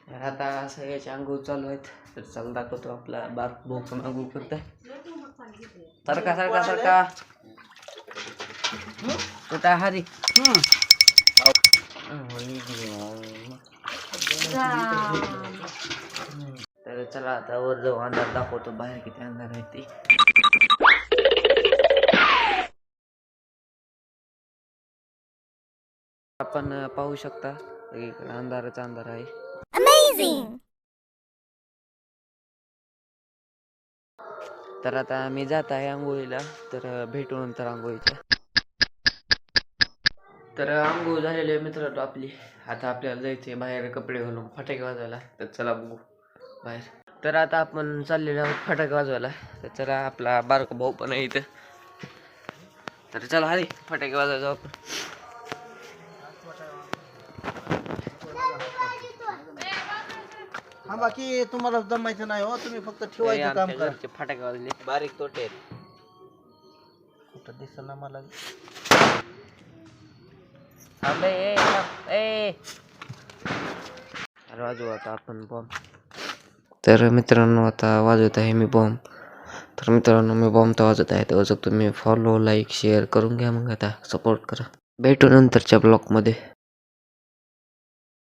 तर आता सगळ्याचे अंघोळ चालू आहेत. तर चला दाखवतो आपला बारक भाऊ पण अंघोळ करतोय. सारखा सारखा सारखा कुठं हरी तर चला आता वर जाऊ, अंधार दाखवतो बाहेर किती अंधार आहे ते. आपण पाहू शकता सगळीकडे अंधारच अंधार आहे. अमेझिंग. तर आता मी जात आहे आंघोळीला, तर भेटू नंतर आंघोळीच्या. तर आंघोळ झालेली मित्रांनो आपली. आता आपल्याला जायचे बाहेर कपडे घालून फटाके वाजवायला. तर चला बघू बाहेर. तर आता आपण चाललेलो आहोत फटाके वाजवायला. तर चला आपला बारका भाऊ पण आहे इथं. तर चला हरी फटाके वाजवायला आपण. हा बाकी तुम्हाला जमायचं नाही हो, तुम्ही फक्त ठेवायचं काम करा. फटाके वाजले बारीक तोटे कुठं दिसत ना मला. वाजवू आता आपण बॉम्ब. तर मित्रांनो आता वाजवत आहे मी बॉम्ब. तर मित्रांनो मी बॉम्ब तर वाजवत आहे, तर तुम्ही फॉलो लाईक शेअर करून घ्या. मग आता सपोर्ट करा. भेटू नंतरच्या ब्लॉगमध्ये.